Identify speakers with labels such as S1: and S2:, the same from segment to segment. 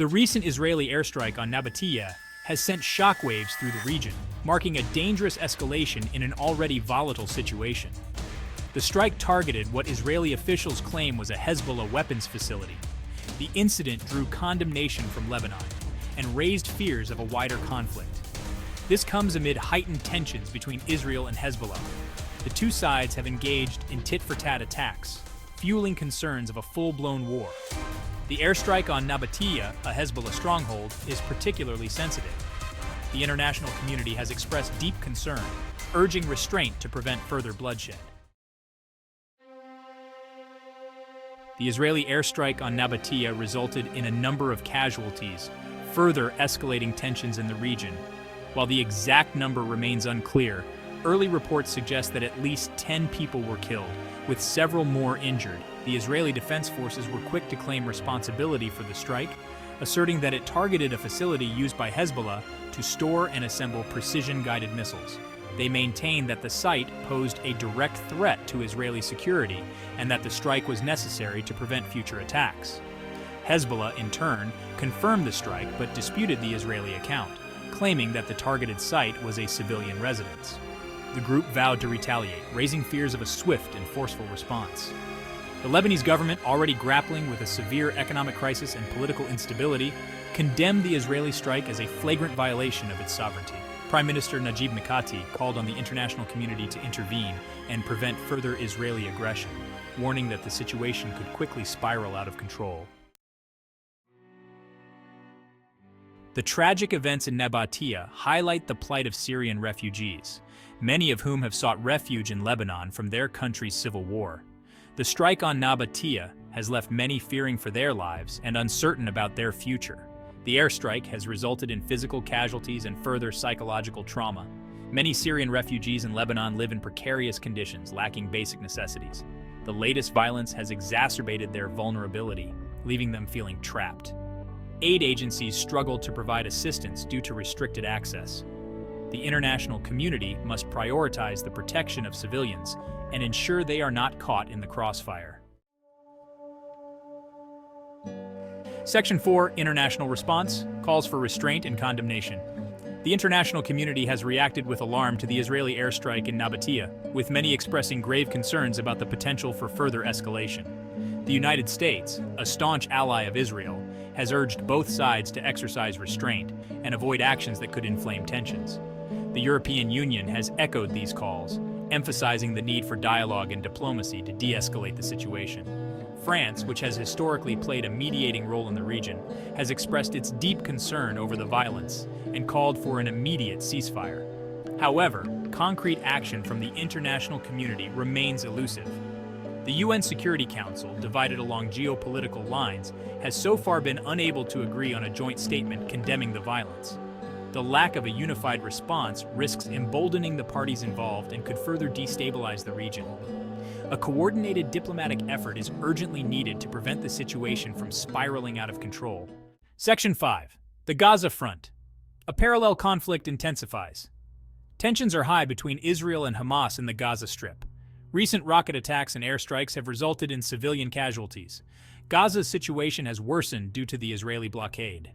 S1: The recent Israeli airstrike on Nabatiyeh has sent shockwaves through the region, marking a dangerous escalation in an already volatile situation. The strike targeted what Israeli officials claim was a Hezbollah weapons facility. The incident drew condemnation from Lebanon and raised fears of a wider conflict. This comes amid heightened tensions between Israel and Hezbollah. The two sides have engaged in tit-for-tat attacks, fueling concerns of a full-blown war. The airstrike on Nabatiyeh, a Hezbollah stronghold, is particularly sensitive. The international community has expressed deep concern, urging restraint to prevent further bloodshed. The Israeli airstrike on Nabatiyeh resulted in a number of casualties, further escalating tensions in the region. While the exact number remains unclear, early reports suggest that at least 10 people were killed, with several more injured. The Israeli Defense Forces were quick to claim responsibility for the strike, asserting that it targeted a facility used by Hezbollah to store and assemble precision-guided missiles. They maintained that the site posed a direct threat to Israeli security and that the strike was necessary to prevent future attacks. Hezbollah, in turn, confirmed the strike but disputed the Israeli account, claiming that the targeted site was a civilian residence. The group vowed to retaliate, raising fears of a swift and forceful response. The Lebanese government, already grappling with a severe economic crisis and political instability, condemned the Israeli strike as a flagrant violation of its sovereignty. Prime Minister Najib Mikati called on the international community to intervene and prevent further Israeli aggression, warning that the situation could quickly spiral out of control. The tragic events in Nabatiyeh highlight the plight of Syrian refugees, many of whom have sought refuge in Lebanon from their country's civil war. The strike on Nabatiyeh has left many fearing for their lives and uncertain about their future. The airstrike has resulted in physical casualties and further psychological trauma. Many Syrian refugees in Lebanon live in precarious conditions, lacking basic necessities. The latest violence has exacerbated their vulnerability, leaving them feeling trapped. Aid agencies struggle to provide assistance due to restricted access. The international community must prioritize the protection of civilians and ensure they are not caught in the crossfire. Section 4, International Response, calls for restraint and condemnation. The international community has reacted with alarm to the Israeli airstrike in Nabatiyeh, with many expressing grave concerns about the potential for further escalation. The United States, a staunch ally of Israel, has urged both sides to exercise restraint and avoid actions that could inflame tensions. The European Union has echoed these calls, emphasizing the need for dialogue and diplomacy to de-escalate the situation. France, which has historically played a mediating role in the region, has expressed its deep concern over the violence and called for an immediate ceasefire. However, concrete action from the international community remains elusive. The UN Security Council, divided along geopolitical lines, has so far been unable to agree on a joint statement condemning the violence. The lack of a unified response risks emboldening the parties involved and could further destabilize the region. A coordinated diplomatic effort is urgently needed to prevent the situation from spiraling out of control. Section 5. The Gaza Front. A parallel conflict intensifies. Tensions are high between Israel and Hamas in the Gaza Strip. Recent rocket attacks and airstrikes have resulted in civilian casualties. Gaza's situation has worsened due to the Israeli blockade.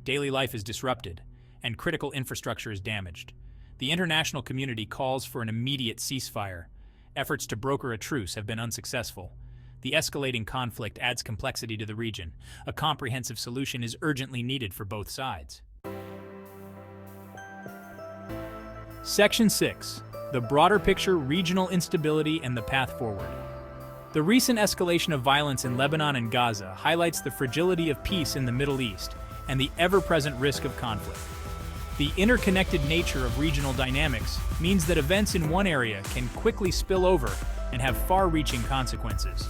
S1: Daily life is disrupted, and critical infrastructure is damaged. The international community calls for an immediate ceasefire. Efforts to broker a truce have been unsuccessful. The escalating conflict adds complexity to the region. A comprehensive solution is urgently needed for both sides. Section 6. The broader picture, regional instability, and the path forward. The recent escalation of violence in Lebanon and Gaza highlights the fragility of peace in the Middle East and the ever-present risk of conflict. The interconnected nature of regional dynamics means that events in one area can quickly spill over and have far-reaching consequences.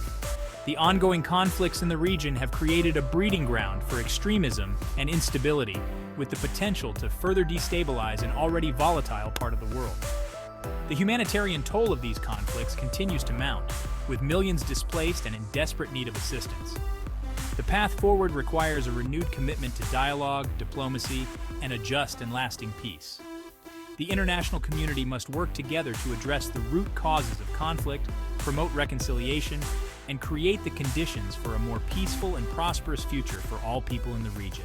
S1: The ongoing conflicts in the region have created a breeding ground for extremism and instability, with the potential to further destabilize an already volatile part of the world. The humanitarian toll of these conflicts continues to mount, with millions displaced and in desperate need of assistance. The path forward requires a renewed commitment to dialogue, diplomacy, and a just and lasting peace. The international community must work together to address the root causes of conflict, promote reconciliation, and create the conditions for a more peaceful and prosperous future for all people in the region.